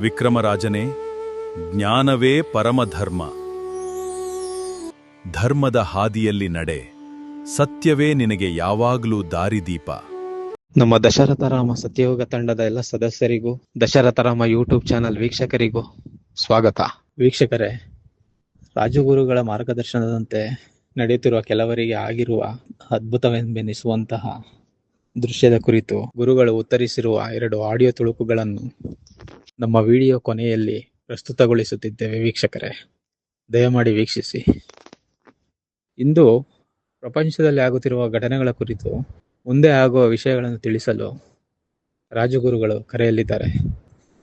ವಿಕ್ರಮರಾಜನೇ, ಜ್ಞಾನವೇ ಪರಮಧರ್ಮ. ಧರ್ಮದ ಹಾದಿಯಲ್ಲಿ ನಡೆ. ಸತ್ಯವೇ ನಿನಗೆ ಯಾವಾಗಲೂ ದಾರಿದೀಪ. ನಮ್ಮ ದಶರಥರಾಮ ಸತ್ಯಯುಗ ತಂಡದ ಎಲ್ಲ ಸದಸ್ಯರಿಗೂ, ದಶರಥರಾಮ ಯೂಟ್ಯೂಬ್ ಚಾನಲ್ ವೀಕ್ಷಕರಿಗೂ ಸ್ವಾಗತ. ವೀಕ್ಷಕರೇ, ರಾಜಗುರುಗಳ ಮಾರ್ಗದರ್ಶನದಂತೆ ನಡೆಯುತ್ತಿರುವ ಕೆಲವರಿಗೆ ಆಗಿರುವ ಅದ್ಭುತವೆಂದೆನಿಸುವಂತಹ ದೃಶ್ಯದ ಕುರಿತು ಗುರುಗಳು ಉತ್ತರಿಸಿರುವ 2 ಆಡಿಯೋ ತುಣುಕುಗಳನ್ನು ನಮ್ಮ ವಿಡಿಯೋ ಕೊನೆಯಲ್ಲಿ ಪ್ರಸ್ತುತಗೊಳಿಸುತ್ತಿದ್ದೇವೆ. ವೀಕ್ಷಕರೇ, ದಯಮಾಡಿ ವೀಕ್ಷಿಸಿ. ಇಂದು ಪ್ರಪಂಚದಲ್ಲಿ ಆಗುತ್ತಿರುವ ಘಟನೆಗಳ ಕುರಿತು ಮುಂದೆ ಆಗುವ ವಿಷಯಗಳನ್ನು ತಿಳಿಸಲು ರಾಜಗುರುಗಳು ಕರೆಯಲ್ಲಿದ್ದಾರೆ.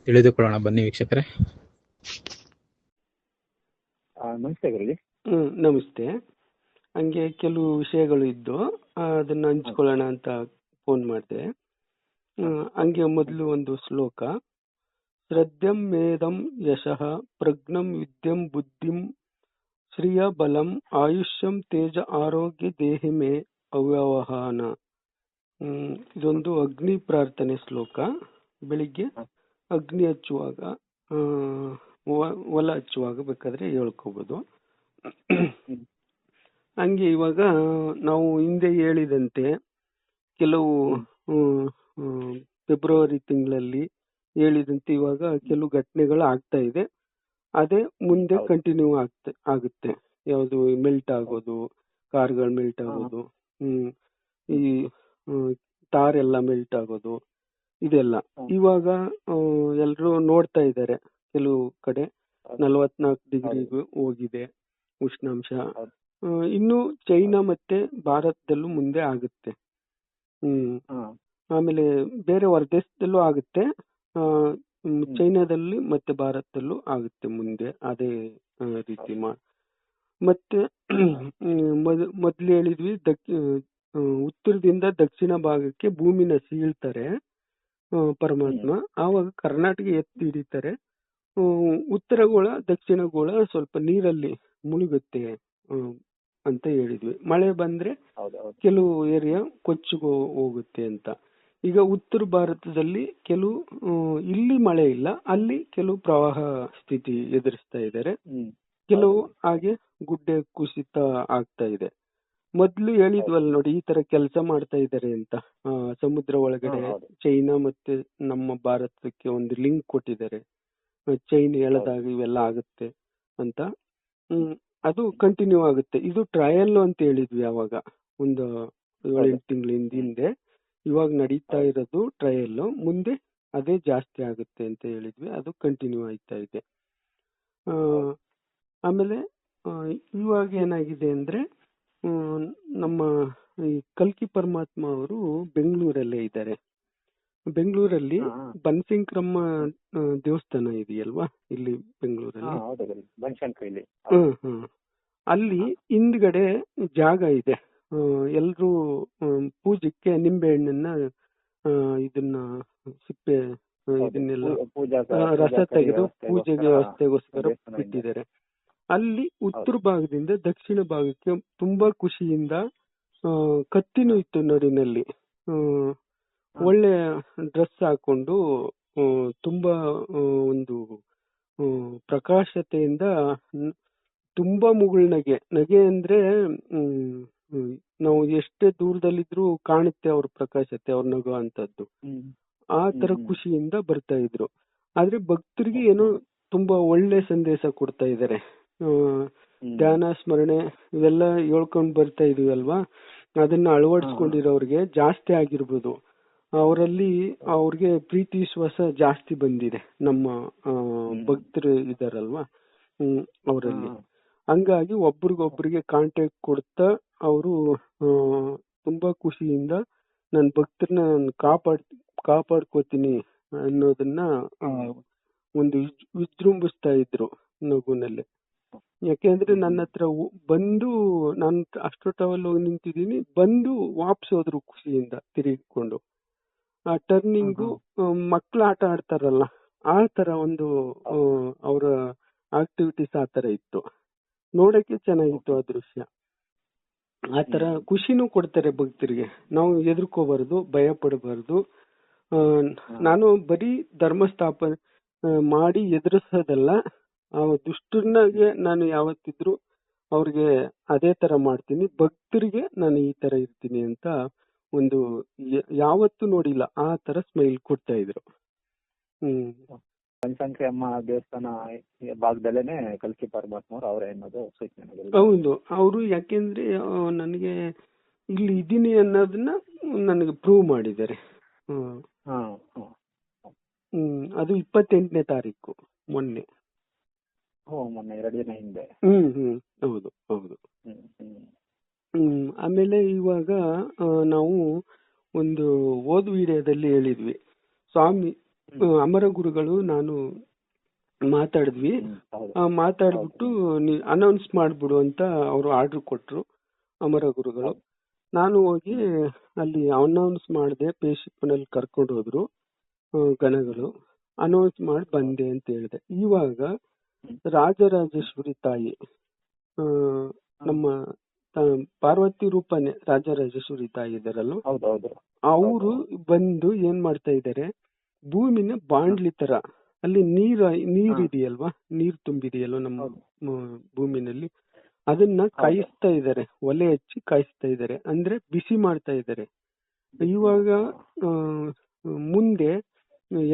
ತಿಳಿದುಕೊಳ್ಳೋಣ ಬನ್ನಿ ವೀಕ್ಷಕರೇ. ನಮಸ್ತೆ ಗುರುಜಿ. ನಮಸ್ತೆ. ಹಂಗೆ ಕೆಲವು ವಿಷಯಗಳು ಇದ್ದು ಅದನ್ನ ಹಂಚ್ಕೊಳ್ಳೋಣ ಅಂತ ಫೋನ್ ಮಾಡಿದೆ. ಹಂಗೆ ಮೊದಲು ಒಂದು ಶ್ಲೋಕ. ಶ್ರದ್ಧಂ ಮೇಧಂ ಯಶಃ ಪ್ರಜ್ಞಂ ವಿದ್ಯಂ ಬುದ್ಧಿಂ ಶ್ರಿಯ ಬಲಂ ಆಯುಷ್ಯಂ ತೇಜ ಆರೋಗ್ಯ ದೇಹಿಮೆ ಅವ್ಯವಹಾನ. ಇದೊಂದು ಅಗ್ನಿ ಪ್ರಾರ್ಥನೆ ಶ್ಲೋಕ. ಬೆಳಿಗ್ಗೆ ಅಗ್ನಿ ಹಚ್ಚುವಾಗ, ಹೊಲ ಹಚ್ಚುವಾಗ ಬೇಕಾದ್ರೆ ಹೇಳ್ಕೋಬಹುದು. ಹಂಗೆ ಇವಾಗ ನಾವು ಹಿಂದೆ ಹೇಳಿದಂತೆ ಕೆಲವು ಫೆಬ್ರವರಿ ತಿಂಗಳಲ್ಲಿ ಹೇಳಿದಂತೆ ಇವಾಗ ಕೆಲವು ಘಟನೆಗಳು ಆಗ್ತಾ ಇದೆ. ಅದೇ ಮುಂದೆ ಕಂಟಿನ್ಯೂ ಆಗುತ್ತೆ. ಯಾವುದು ಮೆಲ್ಟ್ ಆಗೋದು, ಕಾರ್ಗಳು ಮೆಲ್ಟ್ ಆಗೋದು, ಈ ತಾರ್ ಎಲ್ಲ ಮೆಲ್ಟ್ ಆಗೋದು, ಇದೆಲ್ಲ ಇವಾಗ ಎಲ್ರು ನೋಡ್ತಾ ಇದ್ದಾರೆ. ಕೆಲವು ಕಡೆ 44 ಡಿಗ್ರಿಗೂ ಹೋಗಿದೆ ಉಷ್ಣಾಂಶ. ಇನ್ನು ಚೈನಾ ಮತ್ತೆ ಭಾರತದಲ್ಲೂ ಮುಂದೆ ಆಗುತ್ತೆ. ಆಮೇಲೆ ಬೇರೆ ಹೊರ ದೇಶದಲ್ಲೂ ಆಗುತ್ತೆ. ಚೈನಾದಲ್ಲಿ ಮತ್ತೆ ಭಾರತದಲ್ಲೂ ಆಗುತ್ತೆ ಮುಂದೆ ಅದೇ ರೀತಿ ಮತ್ತೆ ಮೊದ್ಲು ಹೇಳಿದ್ವಿ, ಉತ್ತರದಿಂದ ದಕ್ಷಿಣ ಭಾಗಕ್ಕೆ ಭೂಮಿನ ಸೀಳ್ತಾರೆ ಪರಮಾತ್ಮ. ಆವಾಗ ಕರ್ನಾಟಕ ಎತ್ತಿ ಹಿಡಿತಾರೆ. ಉತ್ತರ ಗೋಳ ದಕ್ಷಿಣ ಗೋಳ ಸ್ವಲ್ಪ ನೀರಲ್ಲಿ ಮುಳುಗುತ್ತೆ ಅಂತ ಹೇಳಿದ್ವಿ. ಮಳೆ ಬಂದ್ರೆ ಕೆಲವು ಏರಿಯಾ ಕೊಚ್ಚಿಗೆ ಹೋಗುತ್ತೆ ಅಂತ. ಈಗ ಉತ್ತರ ಭಾರತದಲ್ಲಿ ಕೆಲವು ಇಲ್ಲಿ ಮಳೆ ಇಲ್ಲ, ಅಲ್ಲಿ ಕೆಲವು ಪ್ರವಾಹ ಸ್ಥಿತಿ ಎದುರಿಸ್ತಾ ಇದ್ದಾರೆ. ಕೆಲವು ಹಾಗೆ ಗುಡ್ಡೆ ಕುಸಿತ ಆಗ್ತಾ ಇದೆ. ಮೊದ್ಲು ಹೇಳಿದ್ವಲ್ಲ ನೋಡಿ, ಈ ತರ ಕೆಲಸ ಮಾಡ್ತಾ ಇದ್ದಾರೆ ಅಂತ. ಸಮುದ್ರ ಒಳಗಡೆ ಚೈನಾ ಮತ್ತೆ ನಮ್ಮ ಭಾರತಕ್ಕೆ ಒಂದು ಲಿಂಕ್ ಕೊಟ್ಟಿದ್ದಾರೆ. ಚೈನ್ ಎಳೆದಾಗ ಇವೆಲ್ಲ ಆಗುತ್ತೆ ಅಂತ. ಅದು ಕಂಟಿನ್ಯೂ ಆಗುತ್ತೆ. ಇದು ಟ್ರಯಲ್ ಅಂತ ಹೇಳಿದ್ವಿ ಅವಾಗ ಒಂದು 7-8 ತಿಂಗಳ ಹಿಂದೆ. ಇವಾಗ ನಡೀತಾ ಇರೋದು ಟ್ರಯಲ್. ಮುಂದೆ ಅದೇ ಜಾಸ್ತಿ ಆಗುತ್ತೆ ಅಂತ ಹೇಳಿದ್ವಿ. ಅದು ಕಂಟಿನ್ಯೂ ಆಯ್ತಾ ಇದೆ. ಆಮೇಲೆ ಇವಾಗ ಏನಾಗಿದೆ ಅಂದ್ರೆ, ನಮ್ಮ ಈ ಕಲ್ಕಿ ಪರಮಾತ್ಮ ಅವರು ಬೆಂಗಳೂರಲ್ಲೇ ಇದ್ದಾರೆ. ಬೆಂಗಳೂರಲ್ಲಿ ಬನಶಂಕರಮ್ಮ ದೇವಸ್ಥಾನ ಇದೆಯಲ್ವಾ ಇಲ್ಲಿ ಬೆಂಗಳೂರಲ್ಲಿ. ಅಲ್ಲಿ ಹಿಂದ್ಗಡೆ ಜಾಗ ಇದೆ. ಎಲ್ರು ಪೂಜೆಗೆ ನಿಂಬೆ ಹಣ್ಣನ್ನ ಇದನ್ನ ಸಿಪ್ಪೆ ಇದನ್ನೆಲ್ಲ ರಸ ತೆಗೆದು ಪೂಜೆಗೆ ವ್ಯವಸ್ಥೆಗೋಸ್ಕರ ಬಿಟ್ಟಿದ್ದಾರೆ. ಅಲ್ಲಿ ಉತ್ತರ ಭಾಗದಿಂದ ದಕ್ಷಿಣ ಭಾಗಕ್ಕೆ ತುಂಬಾ ಖುಷಿಯಿಂದ ಕತ್ತಿನೂ ಇತ್ತು ನಡಿನಲ್ಲಿ. ಒಳ್ಳೆ ಡ್ರೆಸ್ ಹಾಕೊಂಡು ತುಂಬಾ ಒಂದು ಪ್ರಕಾಶತೆಯಿಂದ ತುಂಬಾ ನಗೆ ಅಂದ್ರೆ ನಾವು ಎಷ್ಟೇ ದೂರದಲ್ಲಿದ್ರು ಕಾಣುತ್ತೆ ಅವ್ರ ಪ್ರಕಾಶತೆ, ಅವ್ರ ನಗು ಅಂತದ್ದು. ಆ ತರ ಖುಷಿಯಿಂದ ಬರ್ತಾ ಇದ್ರು. ಆದ್ರೆ ಭಕ್ತರಿಗೆ ಏನೋ ತುಂಬಾ ಒಳ್ಳೆ ಸಂದೇಶ ಕೊಡ್ತಾ ಇದ್ದಾರೆ. ಧ್ಯಾನ ಸ್ಮರಣೆ ಇವೆಲ್ಲ ಹೇಳ್ಕೊಂಡ್ ಬರ್ತಾ ಇದೀವಿ ಅಲ್ವಾ, ಅದನ್ನ ಅಳವಡಿಸ್ಕೊಂಡಿರೋರ್ಗೆ ಜಾಸ್ತಿ ಆಗಿರ್ಬೋದು. ಅವರಲ್ಲಿ ಅವ್ರಿಗೆ ಪ್ರೀತಿ ವಿಶ್ವಾಸ ಜಾಸ್ತಿ ಬಂದಿದೆ ನಮ್ಮ ಭಕ್ತರು ಇದಾರಲ್ವಾ ಅವರಲ್ಲಿ. ಹಂಗಾಗಿ ಒಬ್ರಿಗೊಬ್ರಿಗೆ ಕಾಂಟ್ಯಾಕ್ಟ್ ಕೊಡ್ತಾ ಅವರು ತುಂಬಾ ಖುಷಿಯಿಂದ ನನ್ನ ಭಕ್ತರನ್ನ ನಾನು ಕಾಪಾಡ್ಕೋತೀನಿ ಅನ್ನೋದನ್ನ ಒಂದು ವಿಜೃಂಭಿಸ್ತಾ ಇದ್ರು ನಗುನಲ್ಲಿ. ಯಾಕೆಂದ್ರೆ ನನ್ನ ಹತ್ರ ಬಂದು ನಾನು ಅಷ್ಟೊತ್ತವಲ್ಲಿ ಹೋಗಿ ನಿಂತಿದ್ದೀನಿ, ಬಂದು ವಾಪಸ್ ಹೋದ್ರು ಖುಷಿಯಿಂದ ತಿರುಗಿಕೊಂಡು. ಆ ಟರ್ನಿಂಗು ಮಕ್ಳು ಆಟ ಆಡ್ತಾರಲ್ಲ ಆ ತರ ಒಂದು ಅವರ ಆಕ್ಟಿವಿಟೀಸ್ ಆ ತರ ಇತ್ತು. ನೋಡಕ್ಕೆ ಚೆನ್ನಾಗಿತ್ತು ಆ ದೃಶ್ಯ. ಆ ತರ ಖುಷಿನೂ ಕೊಡ್ತಾರೆ ಭಕ್ತರಿಗೆ. ನಾವು ಹೆದರ್ಕೋಬಾರ್ದು, ಭಯ ಪಡಬಾರ್ದು. ನಾನು ಬರೀ ಧರ್ಮ ಸ್ಥಾಪನೆ ಮಾಡಿ ಎದುರಿಸೋದಲ್ಲ. ಆ ದುಷ್ಟರಿಗೆ ನಾನು ಯಾವತ್ತಿದ್ರು ಅವ್ರಿಗೆ ಅದೇ ತರ ಮಾಡ್ತೀನಿ, ಭಕ್ತರಿಗೆ ನಾನು ಈ ತರ ಇರ್ತೀನಿ ಅಂತ ಒಂದು ಯಾವತ್ತೂ ನೋಡಿಲ್ಲ ಆ ತರ ಸ್ಮೈಲ್ ಕೊಡ್ತಾ ಇದ್ರು. ಬನಶಂಕರಿ ಅಮ್ಮ ದೇವಸ್ಥಾನ ಭಾಗದಲ್ಲೇನೆ ಕಲ್ಕಿ ಪರಮಾತ್ಮವ್ರು ಅವರೇ ಅನ್ನೋದು ಸೂಚನೆ. ಹೌದು, ಅವರು ಯಾಕೆಂದ್ರೆ ನನಗೆ ಇಲ್ಲಿ ಇದ್ದೀನಿ ಅನ್ನೋದನ್ನ ನನಗೆ ಪ್ರೂವ್ ಮಾಡಿದ್ದಾರೆ. ಅದು 28ನೇ ತಾರೀಕು ಮೊನ್ನೆ. ಮೊನ್ನೆ 2 ದಿನ ಹಿಂದೆ. ಹೌದು ಹೌದು. ಆಮೇಲೆ ಇವಾಗ ನಾವು ಒಂದು ಓದ್ ವಿಡಿಯೋದಲ್ಲಿ ಹೇಳಿದ್ವಿ, ಸ್ವಾಮಿ ಅಮರ ಗುರುಗಳು ನಾನು ಮಾತಾಡಿದ್ವಿ. ಮಾತಾಡ್ಬಿಟ್ಟು ಅನೌನ್ಸ್ ಮಾಡ್ಬಿಡು ಅಂತ ಅವರು ಆರ್ಡರ್ ಕೊಟ್ರು ಅಮರ ಗುರುಗಳು. ನಾನು ಹೋಗಿ ಅಲ್ಲಿ ಅನೌನ್ಸ್ ಮಾಡಿದೆ, ಪೇಶಿಪ್ಪನಲ್ಲಿ ಕರ್ಕೊಂಡು ಹೋದ್ರು ಗಣಗಳು. ಅನೌನ್ಸ್ ಮಾಡಿ ಬಂದೆ ಅಂತ ಹೇಳಿದೆ. ಇವಾಗ ರಾಜರಾಜೇಶ್ವರಿ ತಾಯಿ, ನಮ್ಮ ಪಾರ್ವತಿ ರೂಪನೇ ರಾಜರಾಜೇಶ್ವರಿ ತಾಯಿ ಇದಾರಲ್ಲ, ಅವರು ಬಂದು ಏನ್ ಮಾಡ್ತಾ ಇದ್ದಾರೆ, ಭೂಮಿನ ಬಾಂಡ್ಲಿ ತರ ಅಲ್ಲಿ ನೀರಿದೆಯಲ್ವಾ, ನೀರ್ ತುಂಬಿದೆಯಲ್ವ ನಮ್ಮ ಭೂಮಿನಲ್ಲಿ, ಅದನ್ನ ಕಾಯಿಸ್ತಾ ಇದ್ದಾರೆ, ಒಲೆ ಹಚ್ಚಿ ಕಾಯಿಸ್ತಾ ಇದ್ದಾರೆ, ಅಂದ್ರೆ ಬಿಸಿ ಮಾಡ್ತಾ ಇದ್ದಾರೆ. ಇವಾಗ ಮುಂದೆ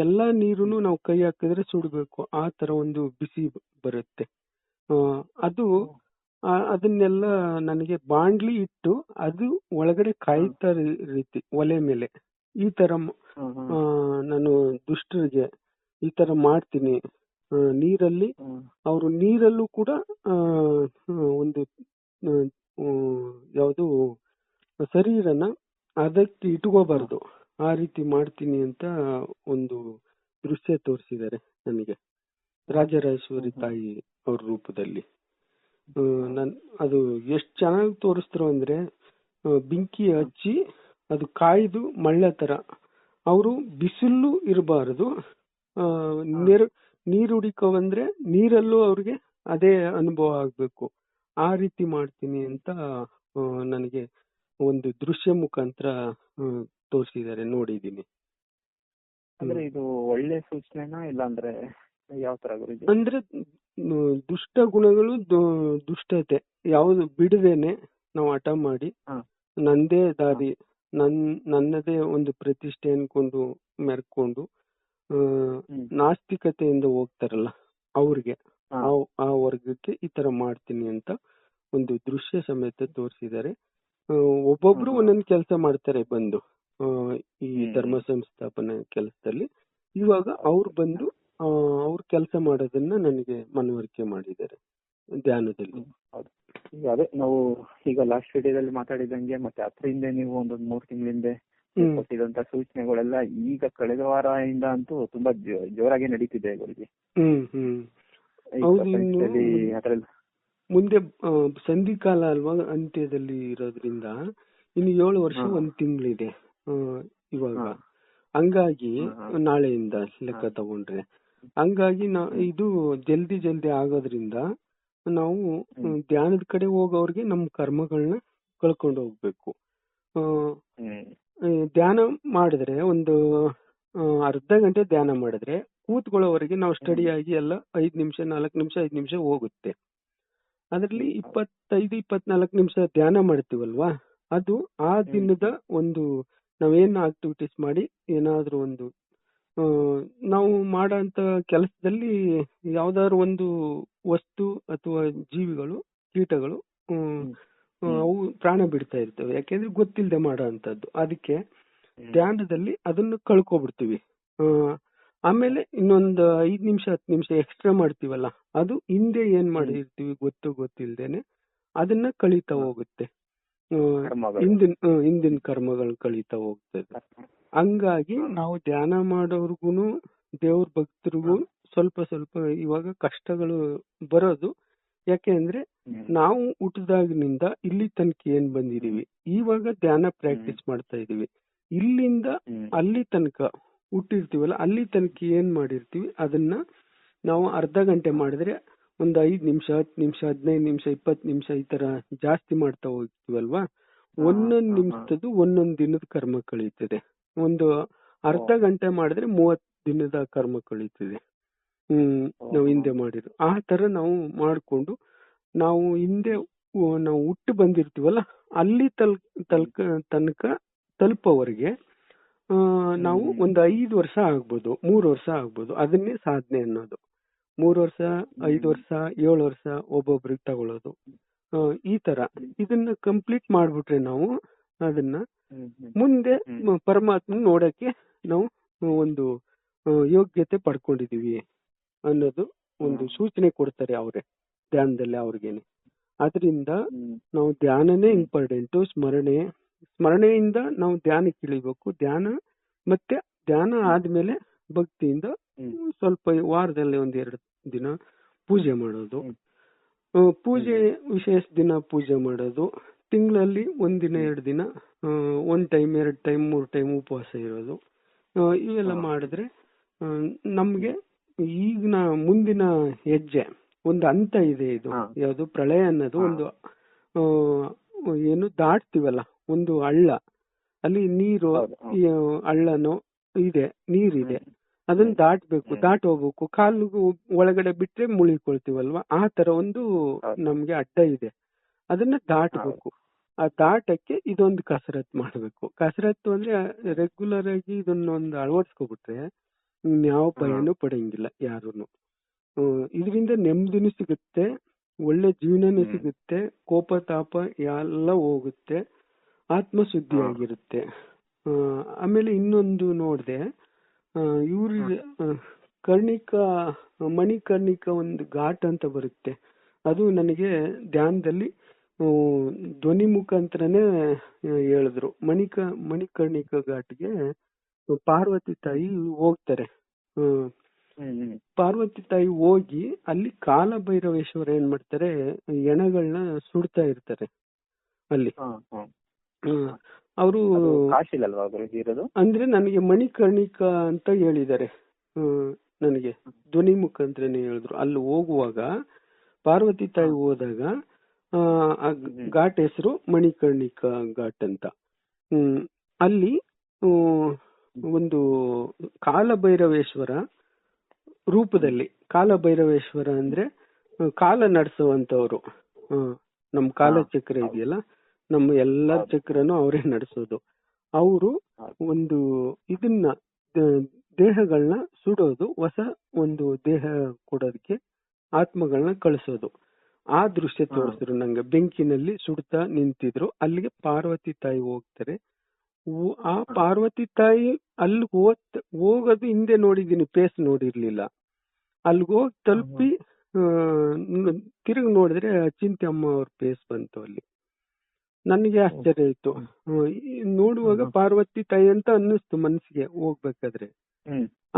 ಎಲ್ಲಾ ನೀರುನು ನಾವು ಕೈ ಹಾಕಿದ್ರೆ ಸುಡ್ಬೇಕು, ಆ ತರ ಒಂದು ಬಿಸಿ ಬರುತ್ತೆ. ಅದು ಅದನ್ನೆಲ್ಲ ನನಗೆ ಬಾಂಡ್ಲಿ ಇಟ್ಟು ಅದು ಒಳಗಡೆ ಕಾಯ್ತಾ ರೀತಿ ಒಲೆ ಮೇಲೆ, ಈ ತರ ನಾನು ದುಷ್ಟರಿಗೆ ಈ ತರ ಮಾಡ್ತೀನಿ. ನೀರಲ್ಲಿ ಅವರು ನೀರಲ್ಲೂ ಕೂಡ ಒಂದು ಯಾವುದು ಶರೀರನ ಅದಕ್ಕೆ ಇಟ್ಕೋಬಾರ್ದು, ಆ ರೀತಿ ಮಾಡ್ತೀನಿ ಅಂತ ಒಂದು ದೃಶ್ಯ ತೋರಿಸಿದ್ದಾರೆ ನನಗೆ ರಾಜರಾಜೇಶ್ವರಿ ತಾಯಿ ಅವ್ರ ರೂಪದಲ್ಲಿ. ಅದು ಎಷ್ಟು ಚೆನ್ನಾಗಿ ತೋರಿಸ್ತರು ಅಂದ್ರೆ, ಬೆಂಕಿ ಹಚ್ಚಿ ಅದು ಕಾಯ್ದು ಮಳ್ಳೆ ತರ, ಅವರು ಬಿಸಿಲು ಇರಬಾರದು, ನೀರು ಹುಡಿಕೋ ಬಂದ್ರೆ ನೀರಲ್ಲೂ ಅವ್ರಿಗೆ ಅದೇ ಅನುಭವ ಆಗ್ಬೇಕು, ಆ ರೀತಿ ಮಾಡ್ತೀನಿ ಅಂತ ನನಗೆ ಒಂದು ದೃಶ್ಯ ಮುಖಾಂತರ ತೋರಿಸಿದ್ದಾರೆ, ನೋಡಿದೀನಿ. ಅಂದ್ರೆ ಇದು ಒಳ್ಳೆ ಸೂಚನೆನಾ ಇಲ್ಲ ಅಂದ್ರೆ ಯಾವ ತರ ಗುರುಜಿ? ಅಂದ್ರೆ ದುಷ್ಟ ಗುಣಗಳು, ದುಷ್ಟತೆ ಯಾವುದು ಬಿಡದೇನೆ ನಾವು ಹಠ ಮಾಡಿ ನಂದೇ ದಾರಿ, ನನ್ನದೇ ಒಂದು ಪ್ರತಿಷ್ಠೆ ಅನ್ಕೊಂಡು ಮೆರ್ಕೊಂಡು ನಾಸ್ತಿಕತೆಯಿಂದ ಹೋಗ್ತಾರಲ್ಲ ಅವ್ರಿಗೆ, ಆ ವರ್ಗಕ್ಕೆ ಈ ತರ ಮಾಡ್ತೀನಿ ಅಂತ ಒಂದು ದೃಶ್ಯ ಸಮೇತ ತೋರಿಸಿದ್ದಾರೆ. ಒಬ್ಬೊಬ್ರು ಒಂದೊಂದು ಕೆಲಸ ಮಾಡ್ತಾರೆ ಬಂದು ಈ ಧರ್ಮ ಸಂಸ್ಥಾಪನೆ ಕೆಲಸದಲ್ಲಿ. ಇವಾಗ ಅವ್ರು ಬಂದು ಅವ್ರ ಕೆಲಸ ಮಾಡೋದನ್ನ ನನಗೆ ಮನವರಿಕೆ ಮಾಡಿದ್ದಾರೆ ಧ್ಯಾನದಲ್ಲಿ. ಅದೇ ನಾವು ಈಗ ಲಾಸ್ಟ್ ವಿಡಿಯೋದಲ್ಲಿ ಮಾತಾಡಿದಂಗೆ, ಮತ್ತೆ ಅದ್ರ ಹಿಂದೆ ನೀವು ಒಂದೊಂದು 3 ತಿಂಗಳ ಹಿಂದೆ ಕೊಟ್ಟಿದಂತ ಸೂಚನೆಗಳೆಲ್ಲ ಈಗ ಕಳೆದ ವಾರದಿಂದ ಅಂತೂ ತುಂಬಾ ಜೋರಾಗಿ ನಡೀತಿದೆ ಗುರುಜಿ. ಮುಂದೆ ಸಂಧಿಕಾಲ ಅಲ್ವಾ, ಅಂತ್ಯದಲ್ಲಿ ಇರೋದ್ರಿಂದ ಇನ್ನು 7 ವರ್ಷ 1 ತಿಂಗಳಿದೆ ಇವಾಗ. ಹಂಗಾಗಿ ನಾಳೆಯಿಂದ ಲೆಕ್ಕ ತಗೊಂಡ್ರೆ, ಹಂಗಾಗಿ ಇದು ಜಲ್ದಿ ಆಗೋದ್ರಿಂದ ನಾವು ಧ್ಯಾನದ ಕಡೆ ಹೋಗೋರ್ಗೆ ನಮ್ಮ ಕರ್ಮಗಳನ್ನ ಕಳ್ಕೊಂಡು ಹೋಗ್ಬೇಕು. ಧ್ಯಾನ ಮಾಡಿದ್ರೆ ಒಂದು ಅರ್ಧ ಗಂಟೆ ಧ್ಯಾನ ಮಾಡಿದ್ರೆ ಕೂತ್ಕೊಳ್ಳೋವರೆಗೆ ನಾವು ಸ್ಟಡಿ ಆಗಿ ಎಲ್ಲ 5 ನಿಮಿಷ 4 ನಿಮಿಷ 5 ನಿಮಿಷ ಹೋಗುತ್ತೆ. ಅದರಲ್ಲಿ 25-24 ನಿಮಿಷ ಧ್ಯಾನ ಮಾಡ್ತೀವಲ್ವಾ, ಅದು ಆ ದಿನದ ಒಂದು ನಾವೇನ್ ಆಕ್ಟಿವಿಟೀಸ್ ಮಾಡಿ ಏನಾದ್ರೂ ಒಂದು ನಾವು ಮಾಡೋಂತ ಕೆಲಸದಲ್ಲಿ ಯಾವ್ದಾದ್ರು ಒಂದು ವಸ್ತು ಅಥವಾ ಜೀವಿಗಳು, ಕೀಟಗಳು ಅವು ಪ್ರಾಣ ಬಿಡ್ತಾ ಇರ್ತವೆ, ಯಾಕೆಂದ್ರೆ ಗೊತ್ತಿಲ್ಲದೆ ಮಾಡೋ ಅಂತದ್ದು. ಅದಕ್ಕೆ ಧ್ಯಾನದಲ್ಲಿ ಅದನ್ನು ಕಳ್ಕೊಬಿಡ್ತೀವಿ. ಆಮೇಲೆ ಇನ್ನೊಂದು 5 ನಿಮಿಷ 10 ನಿಮಿಷ ಎಕ್ಸ್ಟ್ರಾ ಮಾಡ್ತೀವಲ್ಲ, ಅದು ಹಿಂದೆ ಏನ್ ಮಾಡಿರ್ತೀವಿ ಗೊತ್ತಿಲ್ದೇನೆ ಅದನ್ನ ಕಳೀತಾ ಹೋಗುತ್ತೆ, ಹಿಂದಿನ ಕರ್ಮಗಳು ಕಳೀತಾ ಹೋಗ್ತದೆ. ಹಂಗಾಗಿ ನಾವು ಧ್ಯಾನ ಮಾಡೋರ್ಗುನು ದೇವ್ರ ಭಕ್ತರಿಗೂ ಸ್ವಲ್ಪ ಇವಾಗ ಕಷ್ಟಗಳು ಬರೋದು. ಯಾಕೆ ಅಂದ್ರೆ ನಾವು ಹುಟ್ಟಿದಾಗಿನಿಂದ ಇಲ್ಲಿ ತನಕ ಏನ್ ಬಂದಿದೀವಿ, ಇವಾಗ ಧ್ಯಾನ ಪ್ರಾಕ್ಟೀಸ್ ಮಾಡ್ತಾ ಇದೀವಿ. ಇಲ್ಲಿಂದ ಅಲ್ಲಿ ತನಕ ಹುಟ್ಟಿರ್ತೀವಲ್ಲ, ಅಲ್ಲಿ ತನಕ ಏನ್ ಮಾಡಿರ್ತೀವಿ ಅದನ್ನ ನಾವು ಅರ್ಧ ಗಂಟೆ ಮಾಡಿದ್ರೆ ಒಂದು 5 ನಿಮಿಷ 10 ನಿಮಿಷ 15 ನಿಮಿಷ 20 ನಿಮಿಷ ಈ ತರ ಜಾಸ್ತಿ ಮಾಡ್ತಾ ಹೋಗ್ತೀವಲ್ವಾ, ಒಂದೊಂದು ನಿಮಿಷದ್ದು ಒಂದೊಂದು ದಿನದ ಕರ್ಮ ಕಳೀತದೆ. ಒಂದು ಅರ್ಧ ಗಂಟೆ ಮಾಡಿದ್ರೆ 30 ದಿನದ ಕರ್ಮ ಕಳೀತದೆ. ನಾವು ಹಿಂದೆ ಮಾಡಿರೋ ಆ ತರ ನಾವು ಮಾಡ್ಕೊಂಡು ನಾವು ಹಿಂದೆ ನಾವು ಹುಟ್ಟು ಬಂದಿರ್ತೀವಲ್ಲ ಅಲ್ಲಿ ತನಕ ತಲುಪೋವರೆಗೆ ನಾವು ಒಂದು 5 ವರ್ಷ ಆಗ್ಬೋದು, 3 ವರ್ಷ ಆಗ್ಬೋದು. ಅದನ್ನೇ ಸಾಧನೆ ಅನ್ನೋದು. 3 ವರ್ಷ, 5 ವರ್ಷ, 7 ವರ್ಷ ಒಬ್ಬೊಬ್ರಿಗೆ ತಗೊಳ್ಳೋದು. ಈ ತರ ಇದನ್ನ ಕಂಪ್ಲೀಟ್ ಮಾಡ್ಬಿಟ್ರೆ ನಾವು ಅದನ್ನ ಮುಂದೆ ಪರಮಾತ್ಮ ನೋಡಕ್ಕೆ ನಾವು ಒಂದು ಯೋಗ್ಯತೆ ಪಡ್ಕೊಂಡಿದೀವಿ ಅನ್ನೋದು ಒಂದು ಸೂಚನೆ ಕೊಡ್ತಾರೆ ಅವ್ರೆ ಧ್ಯಾನದಲ್ಲಿ ಅವ್ರಿಗೇನೆ. ಅದರಿಂದ ನಾವು ಧ್ಯಾನನೇ ಇಂಪಾರ್ಟೆಂಟ್. ಸ್ಮರಣೆಯಿಂದ ನಾವು ಧ್ಯಾನಕ್ಕೆ ಇಳಿಬೇಕು. ಮತ್ತೆ ಧ್ಯಾನ ಆದ್ಮೇಲೆ ಭಕ್ತಿಯಿಂದ ಸ್ವಲ್ಪ ವಾರದಲ್ಲಿ 1-2 ದಿನ ಪೂಜೆ ಮಾಡೋದು. ಪೂಜೆ ವಿಶೇಷ ದಿನ ಪೂಜೆ ಮಾಡೋದು. ತಿಂಗಳಲ್ಲಿ 1 ದಿನ 2 ದಿನ 1 ಟೈಮ್ 2 ಟೈಮ್ 3 ಟೈಮ್ ಉಪವಾಸ ಇರೋದು. ಇವೆಲ್ಲ ಮಾಡಿದ್ರೆ ನಮ್ಗೆ ಈಗಿನ ಮುಂದಿನ ಹೆಜ್ಜೆ ಒಂದು ಹಂತ ಇದೆ. ಇದು ಯಾವುದು ಪ್ರಳಯ ಅನ್ನೋದು ಒಂದು ಏನು ದಾಟ್ತೀವಲ್ಲ, ಒಂದು ಹಳ್ಳ, ಅಲ್ಲಿ ನೀರು ಹಳ್ಳನೋ ಇದೆ, ನೀರಿದೆ, ಅದನ್ನ ದಾಟ್ಬೇಕು, ಹೋಗ್ಬೇಕು. ಕಾಲು ಒಳಗಡೆ ಬಿಟ್ರೆ ಮುಳುಗಿಕೊಳ್ತೀವಲ್ವಾ, ಆ ತರ ಒಂದು ನಮ್ಗೆ ಅಡ್ಡ ಇದೆ, ಅದನ್ನ ದಾಟಬೇಕು. ಆ ದಾಟಕ್ಕೆ ಇದೊಂದು ಕಸರತ್ತು ಮಾಡ್ಬೇಕು. ಕಸರತ್ತು ಅಂದ್ರೆ ರೆಗ್ಯುಲರ್ ಆಗಿ ಇದನ್ನೊಂದು ಅಳವಡಿಸ್ಕೊಬಿಟ್ರೆ ಯಾವ ಭಯನೂ ಪಡಂಗಿಲ್ಲ ಯಾರುನು. ಇದರಿಂದ ನೆಮ್ಮದಿನೂ ಸಿಗುತ್ತೆ, ಒಳ್ಳೆ ಜೀವನನೂ ಸಿಗುತ್ತೆ, ಕೋಪ ತಾಪ ಎಲ್ಲ ಹೋಗುತ್ತೆ, ಆತ್ಮಶುದ್ಧಿಯಾಗಿರುತ್ತೆ. ಆಮೇಲೆ ಇನ್ನೊಂದು ನೋಡ್ದೆ, ಇವ್ರ ಮಣಿಕರ್ಣಿಕ ಒಂದು ಘಾಟ್ ಅಂತ ಬರುತ್ತೆ. ಅದು ನನಗೆ ಧ್ಯಾನದಲ್ಲಿ ಧ್ವನಿ ಮುಖಾಂತರನೇ ಹೇಳಿದ್ರು. ಮಣಿಕರ್ಣಿಕ ಘಾಟ್ಗೆ ಪಾರ್ವತಿ ತಾಯಿ ಹೋಗ್ತಾರೆ. ಪಾರ್ವತಿ ತಾಯಿ ಹೋಗಿ ಅಲ್ಲಿ ಕಾಲಭೈರವೇಶ್ವರ ಏನ್ ಮಾಡ್ತಾರೆ, ಎಣಗಳನ್ನ ಸುಡ್ತಾ ಇರ್ತಾರೆ ಅಲ್ಲಿ. ಅವರು ಅಂದ್ರೆ ನನಗೆ ಮಣಿಕರ್ಣಿಕ ಅಂತ ಹೇಳಿದ್ದಾರೆ, ನನಗೆ ಧ್ವನಿ ಮುಖಾಂತರನೇ ಹೇಳಿದ್ರು. ಅಲ್ಲಿ ಹೋಗುವಾಗ ಪಾರ್ವತಿ ತಾಯಿ ಹೋದಾಗ ಘಾಟ್ ಹೆಸರು ಮಣಿಕರ್ಣಿಕ ಘಾಟ್ ಅಂತ. ಅಲ್ಲಿ ಒಂದು ಕಾಲಭೈರವೇಶ್ವರ ರೂಪದಲ್ಲಿ, ಕಾಲಭೈರವೇಶ್ವರ ಅಂದ್ರೆ ಕಾಲ ನಡೆಸುವಂತವ್ರು. ನಮ್ ಕಾಲಚಕ್ರ ಇದೆಯಲ್ಲ, ನಮ್ಮ ಎಲ್ಲರ ಚಕ್ರನು ಅವರೇ ನಡೆಸೋದು. ಅವರು ಒಂದು ಇದನ್ನ ದೇಹಗಳನ್ನ ಸುಡೋದು, ಹೊಸ ಒಂದು ದೇಹ ಕೊಡೋದಕ್ಕೆ ಆತ್ಮಗಳನ್ನ ಕಳಿಸೋದು. ಆ ದೃಶ್ಯ ತೋರಿಸಿದ್ರು ನಂಗೆ. ಬೆಂಕಿನಲ್ಲಿ ಸುಡ್ತಾ ನಿಂತಿದ್ರು. ಅಲ್ಲಿಗೆ ಪಾರ್ವತಿ ತಾಯಿ ಹೋಗ್ತಾರೆ. ಆ ಪಾರ್ವತಿ ತಾಯಿ ಅಲ್ಲಿ ಹೋಗೋದು ಹಿಂದೆ ನೋಡಿದೀನಿ, ಫೇಸ್ ನೋಡಿರ್ಲಿಲ್ಲ. ಅಲ್ಲಿಗೆ ಹೋಗಿ ತಲುಪಿ ತಿರುಗಿ ನೋಡಿದ್ರೆ ಅಚಿಂತ್ಯ ಅಮ್ಮ ಅವ್ರ ಫೇಸ್ ಬಂತು ಅಲ್ಲಿ. ನನಗೆ ಆಶ್ಚರ್ಯ ಆಯ್ತು. ನೋಡುವಾಗ ಪಾರ್ವತಿ ತಾಯಿ ಅಂತ ಅನ್ನಿಸ್ತು ಮನಸ್ಸಿಗೆ ಹೋಗ್ಬೇಕಾದ್ರೆ.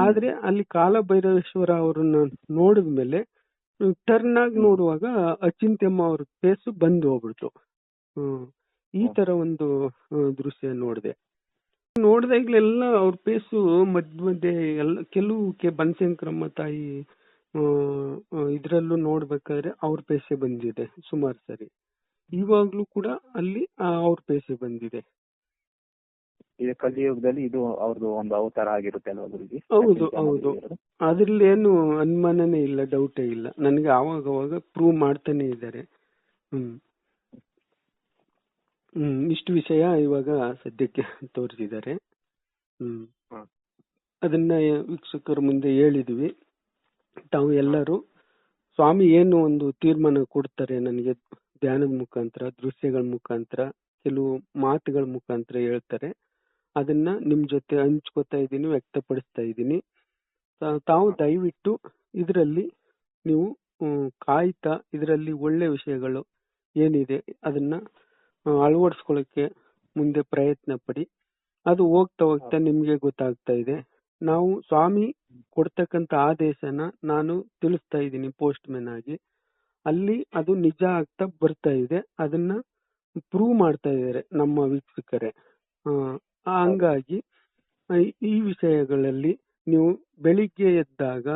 ಆದ್ರೆ ಅಲ್ಲಿ ಕಾಲಭೈರವೇಶ್ವರ ಅವ್ರನ್ನ ನೋಡಿದ್ಮೇಲೆ ಟರ್ನ್ ಆಗಿ ನೋಡುವಾಗ ಅಚಿಂತ್ಯಮ್ಮ ಅವ್ರ ಫೇಸ್ ಬಂದು ಹೋಗ್ಬಿಡ್ತು. ಈ ತರ ಒಂದು ದೃಶ್ಯ ನೋಡಿದೆ. ನೋಡಿದಾಗ್ಲೆಲ್ಲ ಅವ್ರ ಫೇಸು ಮಧ್ಯೆ ಎಲ್ಲ, ಕೆಲವು ಬನಶಂಕರಮ್ಮ ತಾಯಿ ಇದ್ರಲ್ಲೂ ನೋಡ್ಬೇಕಾದ್ರೆ ಅವ್ರ ಫೇಸೇ ಬಂದಿದೆ ಸುಮಾರು ಸರಿ. ಇವಾಗ್ಲೂ ಕೂಡ ಅಲ್ಲಿ ಅವ್ರ ಫೇಸೇ ಬಂದಿದೆ. ಕಲಿಯುಗದಲ್ಲಿ ಇದು ಅವ್ರದ್ದು ಒಂದು ಅವತಾರ ಆಗಿರುತ್ತೆ ಅಲ್ವಾ ಗುರುಜಿ? ಹೌದು ಹೌದು, ಅದ್ರಲ್ಲಿ ಏನು ಅನುಮಾನನೇ ಇಲ್ಲ, ಡೌಟೇ ಇಲ್ಲ. ನನಗೆ ಅವಾಗ ಪ್ರೂವ್ ಮಾಡ್ತಾನೆ ಇದ್ದಾರೆ. ಇಷ್ಟು ವಿಷಯ ಇವಾಗ ಸದ್ಯಕ್ಕೆ ತೋರಿಸಿದ್ದಾರೆ. ಅದನ್ನ ವೀಕ್ಷಕರ ಮುಂದೆ ಹೇಳಿದ್ವಿ. ತಾವು ಎಲ್ಲರೂ ಸ್ವಾಮಿ ಏನು ಒಂದು ತೀರ್ಮಾನ ಕೊಡ್ತಾರೆ ನನಗೆ ಧ್ಯಾನದ ಮುಖಾಂತರ, ದೃಶ್ಯಗಳ ಮುಖಾಂತರ, ಕೆಲವು ಮಾತುಗಳ ಮುಖಾಂತರ ಹೇಳ್ತಾರೆ. ಅದನ್ನ ನಿಮ್ ಜೊತೆ ಹಂಚ್ಕೋತಾ ಇದ್ದೀನಿ, ವ್ಯಕ್ತಪಡಿಸ್ತಾ ಇದ್ದೀನಿ. ತಾವು ದಯವಿಟ್ಟು ಇದರಲ್ಲಿ ನೀವು ಕಾಯ್ತಾ ಇದರಲ್ಲಿ ಒಳ್ಳೆ ವಿಷಯಗಳು ಏನಿದೆ ಅದನ್ನ ಅಳವಡಿಸ್ಕೊಳ್ಳಕ್ಕೆ ಮುಂದೆ ಪ್ರಯತ್ನ ಪಡಿ. ಅದು ಹೋಗ್ತಾ ನಿಮ್ಗೆ ಗೊತ್ತಾಗ್ತಾ ಇದೆ. ನಾವು ಸ್ವಾಮಿ ಕೊಡ್ತಕ್ಕಂತ ಆದೇಶನ ನಾನು ತಿಳಿಸ್ತಾ ಇದ್ದೀನಿ ಪೋಸ್ಟ್ ಮ್ಯಾನ್ ಆಗಿ. ಅಲ್ಲಿ ಅದು ನಿಜ ಆಗ್ತಾ ಬರ್ತಾ ಇದೆ. ಅದನ್ನ ಪ್ರೂವ್ ಮಾಡ್ತಾ ಇದ್ದಾರೆ ನಮ್ಮ ವೀಕ್ಷಕರೇ. ಹಂಗಾಗಿ ಈ ವಿಷಯಗಳಲ್ಲಿ ನೀವು ಬೆಳಿಗ್ಗೆ ಎದ್ದಾಗ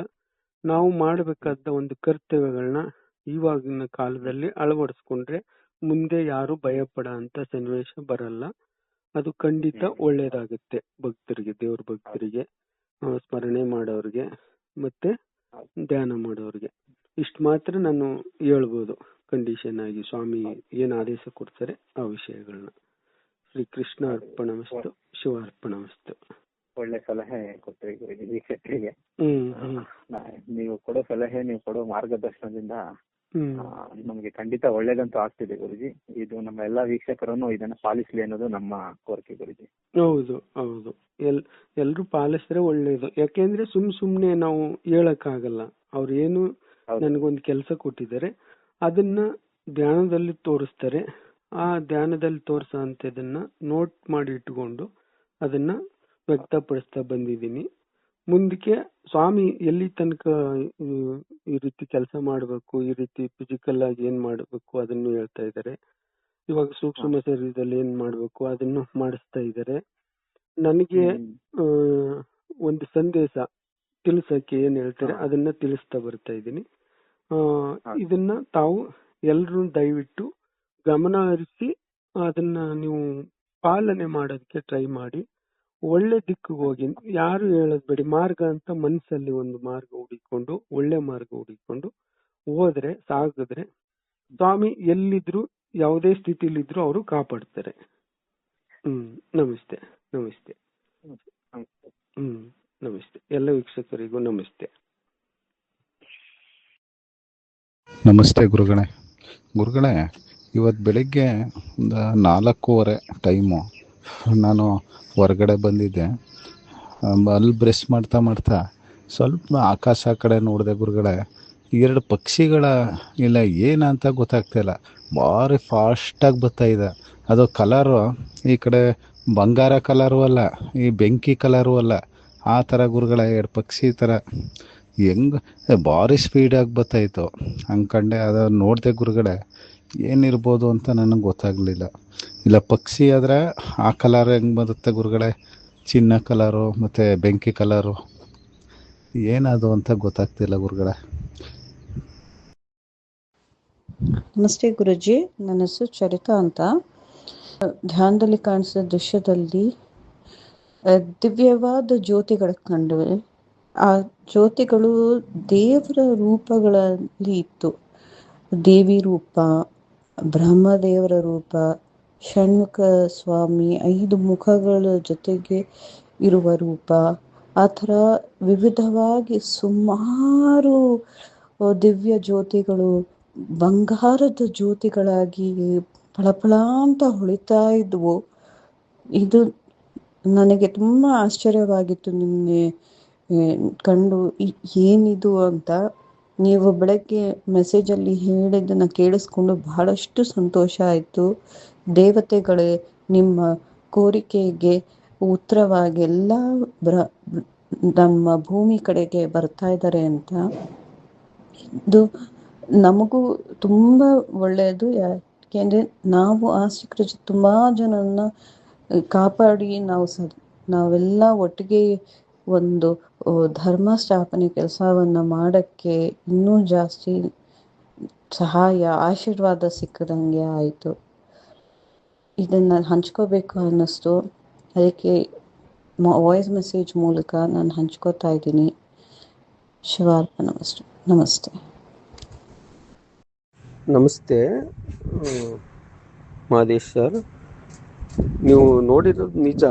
ನಾವು ಮಾಡಬೇಕಾದ ಒಂದು ಕರ್ತವ್ಯಗಳನ್ನ ಇವಾಗಿನ ಕಾಲದಲ್ಲಿ ಅಳವಡಿಸ್ಕೊಂಡ್ರೆ ಮುಂದೆ ಯಾರು ಭಯ ಪಡ ಅಂತ ಸನ್ನಿವೇಶ ಬರಲ್ಲ. ಅದು ಖಂಡಿತ ಒಳ್ಳೇದಾಗುತ್ತೆ ಭಕ್ತರಿಗೆ, ದೇವ್ರ ಭಕ್ತರಿಗೆ, ಸ್ಮರಣೆ ಮಾಡೋರಿಗೆ, ಮತ್ತೆ ಧ್ಯಾನ ಮಾಡೋರಿಗೆ. ಇಷ್ಟು ಮಾತ್ರ ನಾನು ಹೇಳ್ಬೋದು ಕಂಡೀಷನ್ ಆಗಿ. ಸ್ವಾಮಿ ಏನ್ ಆದೇಶ ಕೊಡ್ತಾರೆ ಆ ವಿಷಯಗಳನ್ನ. ಶ್ರೀ ಕೃಷ್ಣ ಅರ್ಪಣಮಸ್ತು, ಶಿವಾರ್ಪಣಮಸ್ತು. ಒಳ್ಳೆ ಸಲಹೆ ಕೊಟ್ರಿ ಗುರುಜಿ ವೀಕ್ಷಕರಿಗೆ. ಹ್ಮ್ ನೀವು ಕೊಡೋ ಸಲಹೆ, ನೀವು ಕೊಡೋ ಮಾರ್ಗದರ್ಶನದಿಂದ ನಮ್ಗೆ ಖಂಡಿತ ಒಳ್ಳೇದಂತೂ ಆಗ್ತಿದೆ ಗುರುಜಿ. ಇದು ನಮ್ಮ ಎಲ್ಲಾ ವೀಕ್ಷಕರನ್ನು ಇದನ್ನ ಪಾಲಿಸ್ಲಿ ಅನ್ನೋದು ನಮ್ಮ ಕೋರಿಕೆ ಗುರುಜಿ. ಹೌದು ಹೌದು, ಎಲ್ರು ಪಾಲಿಸಿದ್ರೆ ಒಳ್ಳೇದು. ಯಾಕೆಂದ್ರೆ ಸುಮ್ನೆ ನಾವು ಹೇಳಕ್ ಆಗಲ್ಲ. ಅವ್ರು ಏನು ನನ್ಗೊಂದ್ ಕೆಲಸ ಕೊಟ್ಟಿದ್ದಾರೆ, ಅದನ್ನ ಧ್ಯಾನದಲ್ಲಿ ತೋರಿಸ್ತಾರೆ. ಆ ಧ್ಯಾನದಲ್ಲಿ ತೋರ್ಸೋ ಅಂತದನ್ನ ನೋಟ್ ಮಾಡಿ ಇಟ್ಕೊಂಡು ಅದನ್ನ ವ್ಯಕ್ತಪಡಿಸ್ತಾ ಬಂದಿದ್ದೀನಿ. ಮುಂದಕ್ಕೆ ಸ್ವಾಮಿ ಎಲ್ಲಿ ತನಕ ಈ ರೀತಿ ಕೆಲಸ ಮಾಡ್ಬೇಕು, ಈ ರೀತಿ ಫಿಸಿಕಲ್ ಆಗಿ ಏನ್ ಮಾಡ್ಬೇಕು ಅದನ್ನು ಹೇಳ್ತಾ ಇದ್ದಾರೆ. ಇವಾಗ ಸೂಕ್ಷ್ಮ ಶರೀರದಲ್ಲಿ ಏನ್ ಮಾಡ್ಬೇಕು ಅದನ್ನು ಮಾಡಿಸ್ತಾ ಇದ್ದಾರೆ. ನನಗೆ ಒಂದು ಸಂದೇಶ ತಿಳಿಸಕ್ಕೆ ಏನ್ ಹೇಳ್ತಾರೆ ಅದನ್ನ ತಿಳಿಸ್ತಾ ಬರ್ತಾ ಇದ್ದೀನಿ. ಇದನ್ನ ತಾವು ಎಲ್ರು ದಯವಿಟ್ಟು ಗಮನ ಹರಿಸಿ ಅದನ್ನ ನೀವು ಪಾಲನೆ ಮಾಡೋದಕ್ಕೆ ಟ್ರೈ ಮಾಡಿ. ಒಳ್ಳೆ ದಿಕ್ಕಿಗೆ ಹೋಗಿ, ಯಾರು ಹೇಳೋದ್ ಬೇಡಿ. ಮಾರ್ಗ ಅಂತ ಮನಸ್ಸಲ್ಲಿ ಒಂದು ಮಾರ್ಗ ಹುಡಿಕೊಂಡು, ಒಳ್ಳೆ ಮಾರ್ಗ ಹುಡಿಕೊಂಡು ಹೋದ್ರೆ, ಸಾಗಿದ್ರೆ ಸ್ವಾಮಿ ಎಲ್ಲಿದ್ರು ಯಾವುದೇ ಸ್ಥಿತಿಲಿದ್ರು ಅವರು ಕಾಪಾಡ್ತಾರೆ. ನಮಸ್ತೆ ನಮಸ್ತೆ. ನಮಸ್ತೆ ಎಲ್ಲ ವೀಕ್ಷಕರಿಗೂ ನಮಸ್ತೆ. ನಮಸ್ತೆ ಗುರುಗಳೇ, ಇವತ್ತು ಬೆಳಿಗ್ಗೆ ಒಂದು 4:15 ಟೈಮು ನಾನು ಹೊರಗಡೆ ಬಂದಿದ್ದೆ. ಅಲ್ಲಿ ಬ್ರಷ್ ಮಾಡ್ತಾ ಸ್ವಲ್ಪ ಆಕಾಶ ಕಡೆ ನೋಡಿದೆ ಗುರುಗಳೇ. 2 ಪಕ್ಷಿಗಳ ಇಲ್ಲ ಏನಂತ ಗೊತ್ತಾಗ್ತಾಯಿಲ್ಲ, ಭಾರಿ ಫಾಸ್ಟಾಗಿ ಬರ್ತಾ ಇದೆ. ಅದು ಕಲರು ಈ ಕಡೆ ಬಂಗಾರ ಕಲರು ಅಲ್ಲ, ಈ ಬೆಂಕಿ ಕಲರು ಅಲ್ಲ, ಆ ಥರ ಗುರುಗಳೇ 2 ಪಕ್ಷಿ ಥರ ಹೆಂಗೆ ಭಾರಿ ಸ್ಪೀಡಾಗಿ ಬರ್ತಾಯಿತ್ತು. ಅಂದ್ಕೊಂಡೆ, ಅದು ನೋಡಿದೆ ಗುರುಗಳೇ. ಏನಿರ್ಬೋದು ಅಂತ ನನಗೆ ಗೊತ್ತಾಗಲಿಲ್ಲ. ಇಲ್ಲ ಪಕ್ಷಿ ಆದರೆ ಆ ಕಲರ್ ಹೆಂಗೆ ಬರುತ್ತೆ ಗುರುಗಳೇ, ಚಿನ್ನ ಕಲರು ಮತ್ತು ಬೆಂಕಿ ಕಲರು, ಏನದು ಅಂತ ಗೊತ್ತಾಗ್ತಿಲ್ಲ ಗುರುಗಳೇ. ನಮಸ್ತೆ ಗುರುಜಿ, ನನ್ನ ಹೆಸರು ಚರಿತಾ ಅಂತ. ಧ್ಯಾನದಲ್ಲಿ ಕಾಣಿಸಿದ ದೃಶ್ಯದಲ್ಲಿ ದಿವ್ಯವಾದ ಜ್ಯೋತಿಗಳ ಕಂಡುವೆ. ಆ ಜ್ಯೋತಿಗಳು ದೇವರ ರೂಪಗಳಲ್ಲಿ ಇತ್ತು. ದೇವಿ ರೂಪ, ಬ್ರಹ್ಮದೇವರ ರೂಪ, ಷಣ್ಮುಖ ಸ್ವಾಮಿ 5 ಮುಖಗಳ ಜೊತೆಗೆ ಇರುವ ರೂಪ, ಆ ಥರ ವಿವಿಧವಾಗಿ ಸುಮಾರು ದಿವ್ಯ ಜ್ಯೋತಿಗಳು ಬಂಗಾರದ ಜ್ಯೋತಿಗಳಾಗಿ ಫಳಫಳ ಅಂತ ಹೊಳಿತಾ ಇದ್ವು. ಇದು ನನಗೆ ತುಂಬಾ ಆಶ್ಚರ್ಯವಾಗಿತ್ತು ನಿನ್ನೆ ಕಂಡು. ಏನಿದು ಅಂತ ನೀವು ಬೆಳಗ್ಗೆ ಮೆಸೇಜಲ್ಲಿ ಹೇಳಿದ್ದನ್ನ ಕೇಳಿಸ್ಕೊಂಡು ಬಹಳಷ್ಟು ಸಂತೋಷ ಆಯಿತು. ದೇವತೆಗಳೇ ನಿಮ್ಮ ಕೋರಿಕೆಗೆ ಉತ್ತರವಾಗಿ ಎಲ್ಲ ನಮ್ಮ ಭೂಮಿ ಕಡೆಗೆ ಬರ್ತಾ ಇದ್ದಾರೆ ಅಂತ. ಇದು ನಮಗೂ ತುಂಬಾ ಒಳ್ಳೆಯದು. ಯಾಕೆಂದ್ರೆ ನಾವು ಆಸ್ತಿಕರ ತುಂಬಾ ಜನನ್ನ ಕಾಪಾಡಿ ನಾವೆಲ್ಲ ಒಟ್ಟಿಗೆ ಒಂದು ಧರ್ಮ ಸ್ಥಾಪನೆ ಕೆಲಸವನ್ನ ಮಾಡಕ್ಕೆ ಇನ್ನೂ ಜಾಸ್ತಿ ಸಹಾಯ ಆಶೀರ್ವಾದ ಸಿಕ್ಕದಂಗೆ ಆಯಿತು. ಇದನ್ನ ಹಂಚ್ಕೋಬೇಕು ಅನ್ನಿಸ್ತು, ಅದಕ್ಕೆ ವಾಯ್ಸ್ ಮೆಸೇಜ್ ಮೂಲಕ ನಾನು ಹಂಚ್ಕೋತಾ ಇದ್ದೀನಿ. ಶಿವಾರ್ಪಣಮಸ್ತು. ನಮಸ್ತೆ. ನಮಸ್ತೆ ಮಹದೇಶ್ ಸರ್, ನೀವು ನೋಡಿರೋದು ನಿಜ.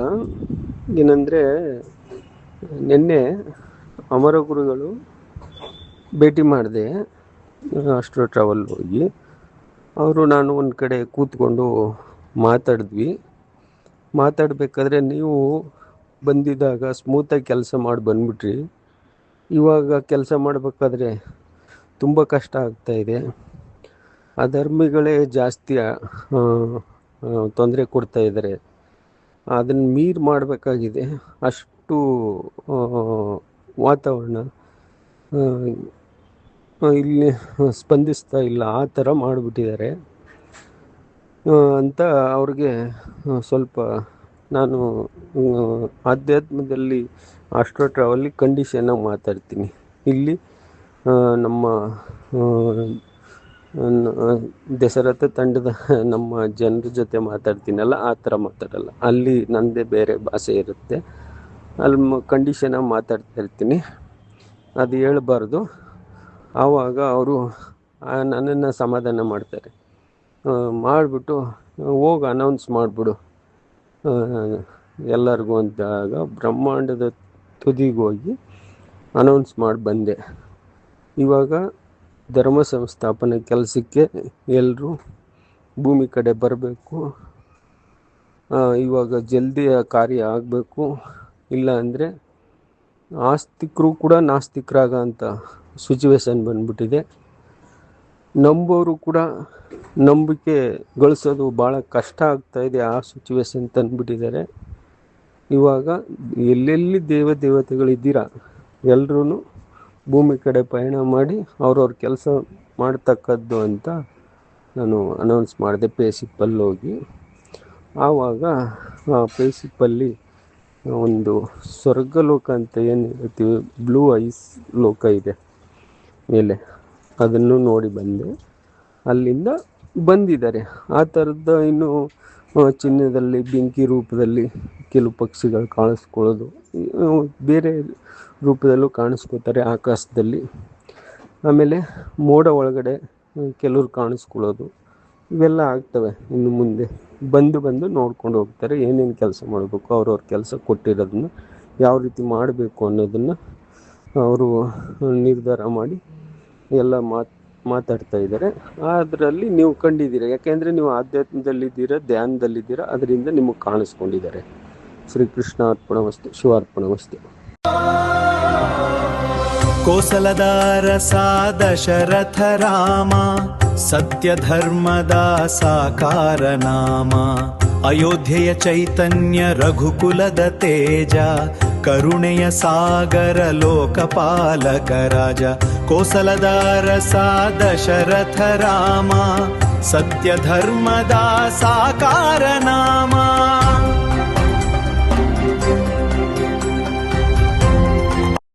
ಏನಂದರೆ ನಿನ್ನೆ ಅಮರ ಗುರುಗಳು ಭೇಟಿ ಮಾಡಿದೆ, ಅಸ್ಟ್ರೋ ಟ್ರಾವೆಲ್ ಹೋಗಿ. ಅವರು ನಾನು ಒಂದು ಕಡೆ ಕೂತ್ಕೊಂಡು ಮಾತಾಡಬೇಕಾದ್ರೆ ನೀವು ಬಂದಿದ್ದಾಗ ಸ್ಮೂತಾಗಿ ಕೆಲಸ ಮಾಡಿ ಬಂದ್ಬಿಟ್ರಿ. ಇವಾಗ ಕೆಲಸ ಮಾಡಬೇಕಾದ್ರೆ ತುಂಬ ಕಷ್ಟ ಆಗ್ತಾಯಿದೆ. ಅಧರ್ಮಿಗಳೇ ಜಾಸ್ತಿ ತೊಂದರೆ ಕೊಡ್ತಾ ಇದ್ದಾರೆ. ಅದನ್ನು ಮೀರಿ ಮಾಡಬೇಕಾಗಿದೆ. ಅಷ್ಟು ವಾತಾವರಣ ಇಲ್ಲಿ ಸ್ಪಂದಿಸ್ತಾ ಇಲ್ಲ, ಆ ಥರ ಮಾಡಿಬಿಟ್ಟಿದ್ದಾರೆ ಅಂತ ಅವ್ರಿಗೆ ಸ್ವಲ್ಪ ನಾನು ಆಧ್ಯಾತ್ಮದಲ್ಲಿ ಅಸ್ಟ್ರೋ ಟ್ರಾವೆಲ್ಲಿ ಕಂಡೀಷನ್ನಾಗಿ ಮಾತಾಡ್ತೀನಿ. ಇಲ್ಲಿ ನಮ್ಮ ದಶರಥ ತಂಡದ ನಮ್ಮ ಜನರ ಜೊತೆ ಮಾತಾಡ್ತೀನಲ್ಲ, ಆ ಥರ ಮಾತಾಡಲ್ಲ. ಅಲ್ಲಿ ನನ್ನದೇ ಬೇರೆ ಭಾಷೆ ಇರುತ್ತೆ, ಅಲ್ಲಿ ಕಂಡೀಷನಾಗಿ ಮಾತಾಡ್ತಾ ಇರ್ತೀನಿ. ಅದು ಹೇಳ್ಬಾರ್ದು, ಆವಾಗ ಅವರು ನನ್ನನ್ನು ಸಮಾಧಾನ ಮಾಡ್ತಾರೆ. ಮಾಡಿಬಿಟ್ಟು ಹೋಗಿ ಅನೌನ್ಸ್ ಮಾಡಿಬಿಡು ಎಲ್ಲರಿಗೂ ಅಂದಾಗ ಬ್ರಹ್ಮಾಂಡದ ತುದಿಗೆ ಹೋಗಿ ಅನೌನ್ಸ್ ಮಾಡಿ ಬಂದೆ. ಇವಾಗ ಧರ್ಮ ಸಂಸ್ಥಾಪನೆ ಕೆಲಸಕ್ಕೆ ಎಲ್ಲರೂ ಭೂಮಿ ಕಡೆ ಬರಬೇಕು. ಇವಾಗ ಜಲ್ದಿ ಆ ಕಾರ್ಯ ಆಗಬೇಕು. ಇಲ್ಲ ಅಂದರೆ ಆಸ್ತಿಕರು ಕೂಡ ನಾಸ್ತಿಕರಾಗಂಥ ಸಿಚುವೇಶನ್ ಬಂದ್ಬಿಟ್ಟಿದೆ. ನಂಬೋರು ಕೂಡ ನಂಬಿಕೆ ಗಳಿಸೋದು ಭಾಳ ಕಷ್ಟ ಆಗ್ತಾಯಿದೆ. ಆ ಸಿಚುವೇಶನ್ ತಂದುಬಿಟ್ಟಿದ್ದಾರೆ. ಇವಾಗ ಎಲ್ಲೆಲ್ಲಿ ದೇವತೆಗಳಿದ್ದೀರಾ ಎಲ್ಲರೂ ಭೂಮಿ ಕಡೆ ಪಯಣ ಮಾಡಿ ಅವ್ರವ್ರ ಕೆಲಸ ಮಾಡ್ತಕ್ಕದ್ದು ಅಂತ ನಾನು ಅನೌನ್ಸ್ ಮಾಡಿದೆ ಪೇಸಿಪ್ಪಲ್ಲಿ ಹೋಗಿ. ಆವಾಗ ಆ ಪೇಸಿಪ್ಪಲ್ಲಿ ಒಂದು ಸ್ವರ್ಗಲೋಕ ಅಂತ ಏನು ಹೇಳ್ತೀವಿ, ಬ್ಲೂ ಐಸ್ ಲೋಕ ಇದೆ ಮೇಲೆ, ಅದನ್ನು ನೋಡಿ ಬಂದೆ. ಅಲ್ಲಿಂದ ಬಂದಿದ್ದಾರೆ ಆ ಥರದ ಇನ್ನು ಚಿನ್ನದಲ್ಲಿ ಬೆಂಕಿ ರೂಪದಲ್ಲಿ ಕೆಲವು ಪಕ್ಷಿಗಳು ಕಾಣಿಸ್ಕೊಳ್ಳೋದು, ಬೇರೆ ರೂಪದಲ್ಲೂ ಕಾಣಿಸ್ಕೋತಾರೆ ಆಕಾಶದಲ್ಲಿ. ಆಮೇಲೆ ಮೋಡ ಒಳಗಡೆ ಕೆಲವ್ರು ಕಾಣಿಸ್ಕೊಳ್ಳೋದು, ಇವೆಲ್ಲ ಆಗ್ತವೆ. ಇನ್ನು ಮುಂದೆ ಬಂದು ನೋಡ್ಕೊಂಡು ಹೋಗ್ತಾರೆ. ಏನೇನು ಕೆಲಸ ಮಾಡಬೇಕು, ಅವ್ರವ್ರ ಕೆಲಸ ಕೊಟ್ಟಿರೋದನ್ನು ಯಾವ ರೀತಿ ಮಾಡಬೇಕು ಅನ್ನೋದನ್ನು ಅವರು ನಿರ್ಧಾರ ಮಾಡಿ ಎಲ್ಲ ಮಾತಾಡ್ತಾ ಇದ್ದಾರೆ. ಅದರಲ್ಲಿ ನೀವು ಕಂಡಿದ್ದೀರಾ, ಯಾಕೆಂದರೆ ನೀವು ಆಧ್ಯಾತ್ಮದಲ್ಲಿದ್ದೀರಾ, ಧ್ಯಾನದಲ್ಲಿದ್ದೀರಾ, ಅದರಿಂದ ನಿಮಗೆ ಕಾಣಿಸ್ಕೊಂಡಿದ್ದಾರೆ. ಶ್ರೀಕೃಷ್ಣ ಅರ್ಪಣಮಸ್ತು, ಶಿವಾರ್ಪಣಮಸ್ತು. ಕೋಸಲದಾರಸ ದಶರಥ ರಾಮ, ಸತ್ಯ ಧರ್ಮದ ಸಾಕಾರ ನಾಮ. ಅಯೋಧ್ಯೆಯ ಚೈತನ್ಯ ರಘುಕುಲದ ತೇಜ, ಕರುಣೆಯ ಸಾಗರ ಲೋಕಪಾಲಕ ರಾಜ. ಕೋಸಲದಾರಸ ದಶರಥ ರಾಮ, ಸತ್ಯ ಧರ್ಮದ ಸಾಕಾರ ನಾಮ.